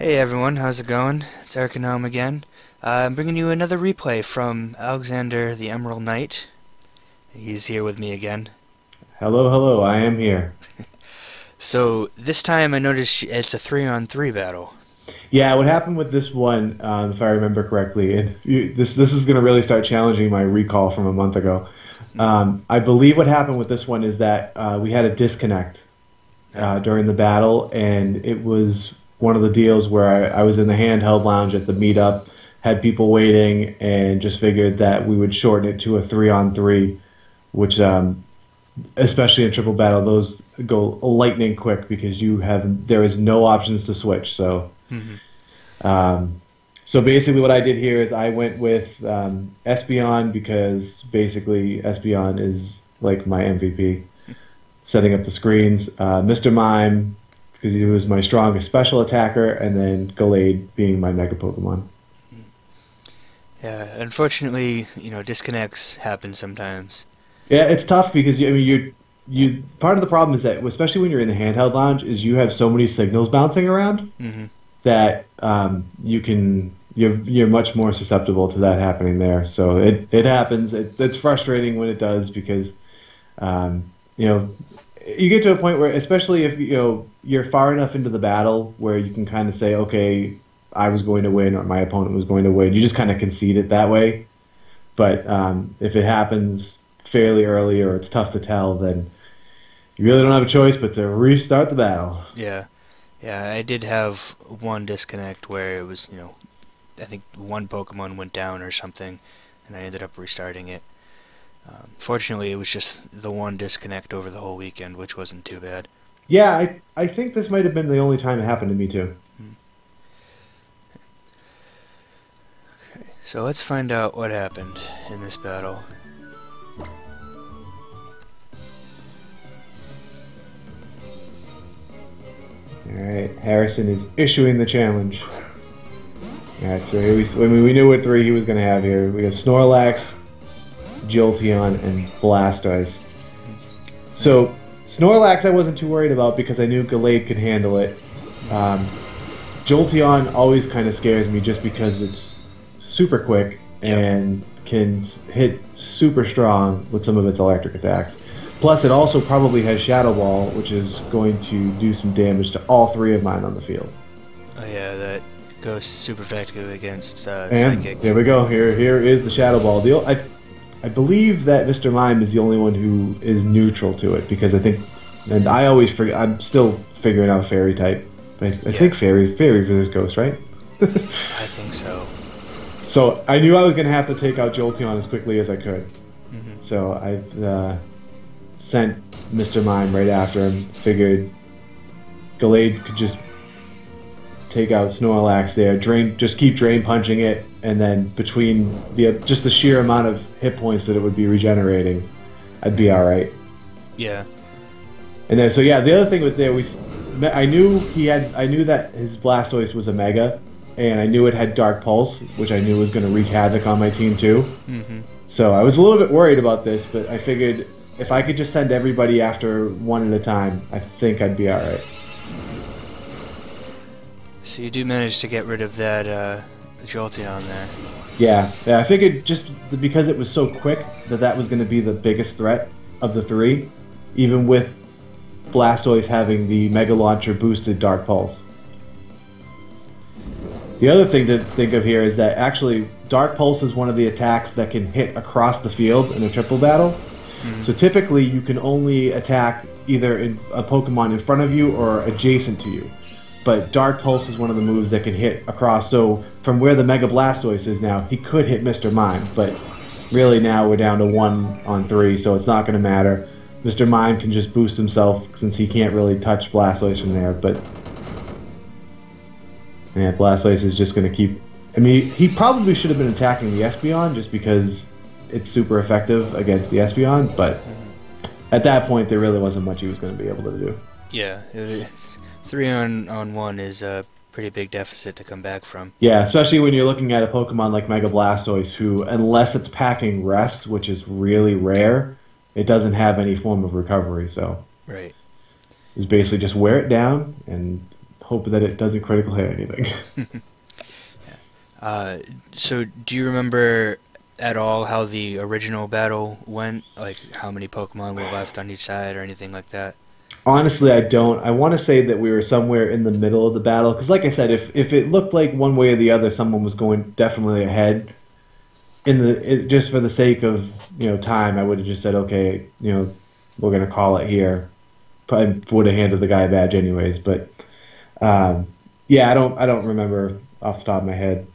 Hey everyone, how's it going? It's Eric and Naum again. I'm bringing you another replay from Alexander the Emerald Knight. He's here with me again. Hello, hello, I am here. So this time I noticed it's a 3-on-3 battle. Yeah, what happened with this one, if I remember correctly, and this is going to really start challenging my recall from a month ago. I believe what happened with this one is that we had a disconnect during the battle, and it was one of the deals where I was in the handheld lounge at the meetup, had people waiting, and just figured that we would shorten it to a 3-on-3, which especially in triple battle, those go lightning quick because there is no options to switch. So, so basically, what I did here is I went with Espeon because basically Espeon is like my MVP, setting up the screens. Mr. Mime because he was my strongest special attacker, and then Gallade being my Mega Pokemon. Yeah, unfortunately, disconnects happen sometimes. Yeah, it's tough because you part of the problem is that especially when you're in the handheld lounge is you have so many signals bouncing around that you're much more susceptible to that happening there. So it happens. It's frustrating when it does because you get to a point where, especially if you're far enough into the battle where you can kind of say, okay, I was going to win or my opponent was going to win. You just kind of concede it that way. But if it happens fairly early or it's tough to tell, then you really don't have a choice but to restart the battle. Yeah, I did have one disconnect where it was, I think one Pokemon went down or something, and I ended up restarting it. Fortunately, it was just the one disconnect over the whole weekend, which wasn't too bad. Yeah, I think this might have been the only time it happened to me too. Okay, so let's find out what happened in this battle. Alright, Harrison is issuing the challenge. Alright, so here we knew what three he was going to have here. We have Snorlax, Jolteon, and Blastoise. So, Snorlax I wasn't too worried about because I knew Gallade could handle it. Jolteon always kind of scares me just because it's super quick and can hit super strong with some of its electric attacks. Plus, it also probably has Shadow Ball, which is going to do some damage to all three of mine on the field. Oh yeah, that goes super effective against and Psychic. There we go. Here is the Shadow Ball deal. I believe that Mr. Mime is the only one who is neutral to it because I think, and I always forget. I'm still figuring out Fairy type. I think Fairy is Ghost, right? I think so. So I knew I was going to have to take out Jolteon as quickly as I could. So I sent Mr. Mime right after him. Figured Gallade could just take out Snorlax there, just keep drain punching it, and then between just the sheer amount of hit points that it would be regenerating, I'd be all right. Yeah. And then the other thing with there I knew that his Blastoise was a Mega, and I knew it had Dark Pulse, which I knew was going to wreak havoc on my team too. So I was a little bit worried about this, but I figured if I could just send everybody after one at a time, I think I'd be all right. So you do manage to get rid of that Jolteon there. Yeah, I figured just because it was so quick that was going to be the biggest threat of the three, even with Blastoise having the Mega Launcher boosted Dark Pulse. The other thing to think of here is that actually Dark Pulse is one of the attacks that can hit across the field in a triple battle. So typically you can only attack either a Pokemon in front of you or adjacent to you. But Dark Pulse is one of the moves that can hit across. So from where the Mega Blastoise is now, he could hit Mr. Mime. But really now we're down to 1-on-3, so it's not going to matter. Mr. Mime can just boost himself since he can't really touch Blastoise from there. But yeah, Blastoise is just going to keep... I mean, he probably should have been attacking the Espeon just because it's super effective against the Espeon. But at that point, there really wasn't much he was going to be able to do. Yeah, 3-on-1 is a pretty big deficit to come back from. Yeah, especially when you're looking at a Pokemon like Mega Blastoise, who, unless it's packing Rest, which is really rare, it doesn't have any form of recovery. So right, it's basically just wear it down and hope that it doesn't critical hit anything. Uh, so do you remember at all how the original battle went? Like how many Pokemon were left on each side or anything like that? Honestly, I don't. I want to say that we were somewhere in the middle of the battle because, like I said, if it looked like one way or the other, someone was going definitely ahead. Just for the sake of time, I would have just said, okay, we're gonna call it here. Probably would have handed the guy a badge anyways, but um, yeah, I don't remember off the top of my head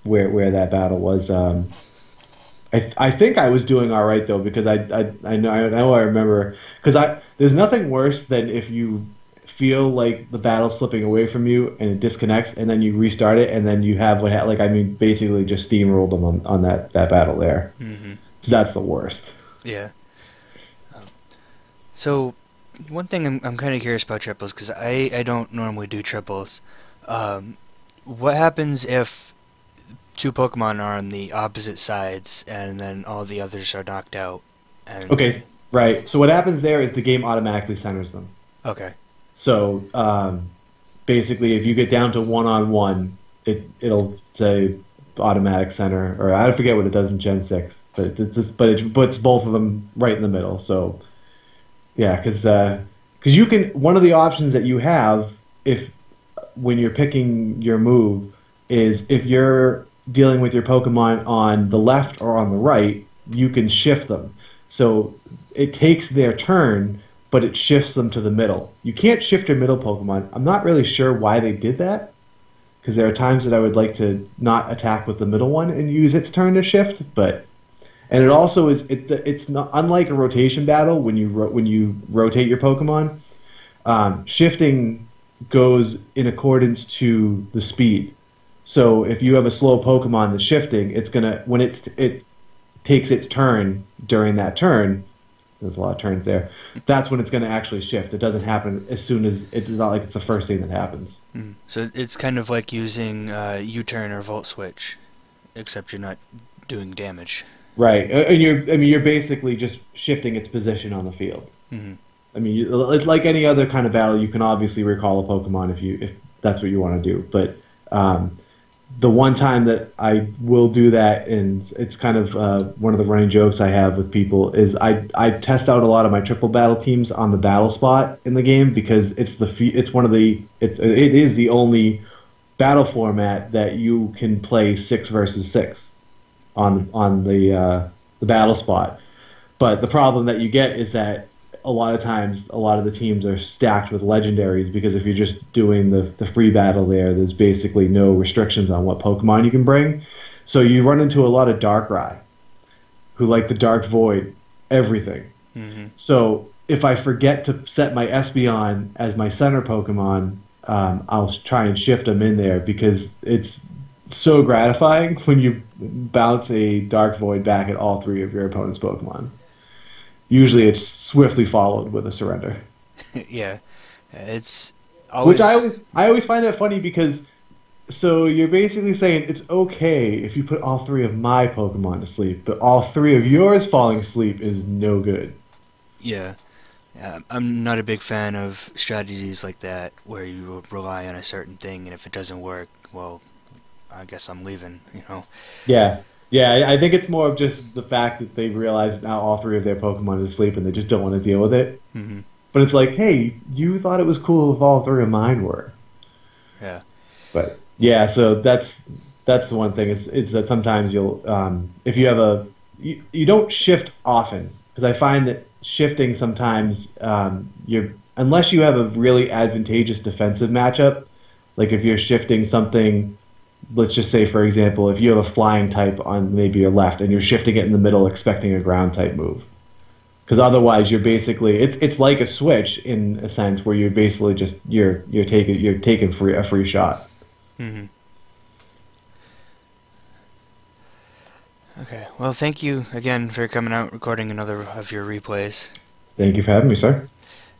where that battle was. I think I was doing all right though because I know I remember because I there's nothing worse than if you feel like the battle's slipping away from you and it disconnects and then you restart it and then you have like I mean basically just steamrolled them on that battle there. Hmm. So that's the worst. Yeah. Um, so one thing I'm kind of curious about triples because I don't normally do triples. Um, what happens if two Pokemon are on the opposite sides and then all the others are knocked out? And Okay, right. So what happens there is the game automatically centers them. okay. So basically, if you get down to one on one, it'll say automatic center, or I forget what it does in Gen 6, but it puts both of them right in the middle. So yeah, because you can one of the options that you have if when you're picking your move is if you're dealing with your Pokemon on the left or on the right, you can shift them. So it takes their turn, but it shifts them to the middle. You can't shift your middle Pokemon. I'm not really sure why they did that, because there are times that I would like to not attack with the middle one and use its turn to shift, but and it also it's not unlike a rotation battle when you rotate your Pokemon. Shifting goes in accordance to the speed. So if you have a slow Pokemon that's shifting, it's gonna when it takes its turn during that turn. There's a lot of turns there. That's when it's going to actually shift. It doesn't happen as soon as it's not like it's the first thing that happens. Mm. So it's kind of like using U-turn or Volt Switch, except you're not doing damage. Right, and you're basically just shifting its position on the field. Hmm. I mean, it's like any other kind of battle. You can obviously recall a Pokemon if that's what you want to do. But the one time that I will do that, and it's kind of one of the running jokes I have with people, is I test out a lot of my triple battle teams on the battle spot in the game because it is the only battle format that you can play 6 versus 6 on the battle spot. But the problem that you get is that a lot of times a lot of the teams are stacked with legendaries because if you're just doing the free battle there's basically no restrictions on what Pokemon you can bring. So you run into a lot of Darkrai who like the Dark Void everything. Hmm. So if I forget to set my Espeon as my center Pokemon, I'll try and shift them in there because it's so gratifying when you bounce a Dark Void back at all three of your opponent's Pokemon. Usually it's swiftly followed with a surrender. Yeah, it's Which always. I always find that funny because so you're basically saying it's okay if you put all three of my Pokemon to sleep, but all three of yours falling asleep is no good. Yeah. Yeah, I'm not a big fan of strategies like that where you rely on a certain thing, and if it doesn't work, well, I guess I'm leaving, you know? Yeah. Yeah, I think it's more of just the fact that they realize that now all three of their Pokemon is asleep and they just don't want to deal with it. Hmm. But it's like, hey, you thought it was cool if all three of mine were. Yeah. But yeah, so that's the one thing is that sometimes you'll if you have you don't shift often because I find that shifting sometimes you're unless you have a really advantageous defensive matchup, like if you're shifting something, let's just say for example, if you have a flying type on maybe your left and you're shifting it in the middle expecting a ground type move. Because otherwise you're basically it's like a switch in a sense where you're basically just you're taking a free shot. Hmm. Okay. Well, thank you again for coming out recording another of your replays. Thank you for having me, sir.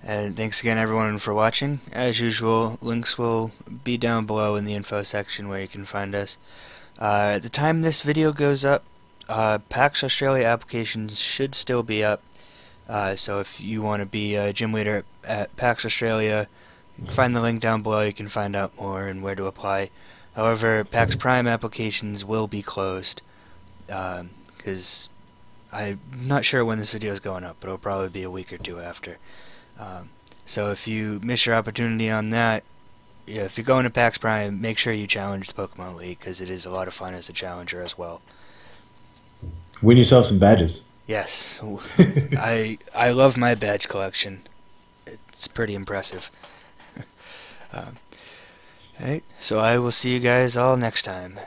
And thanks again, everyone, for watching. As usual, links will be down below in the info section where you can find us. At the time this video goes up, PAX Australia applications should still be up. So if you want to be a gym leader at PAX Australia, find the link down below. You can find out more and where to apply. However, PAX Prime applications will be closed because I'm not sure when this video is going up, but it'll probably be a week or two after. Um, so if you miss your opportunity on that, yeah, if you're going to PAX Prime, make sure you challenge the Pokemon League because it is a lot of fun as a challenger as well. Win yourself some badges. Yes, I love my badge collection. It's pretty impressive. Um, Alright, so I will see you guys all next time.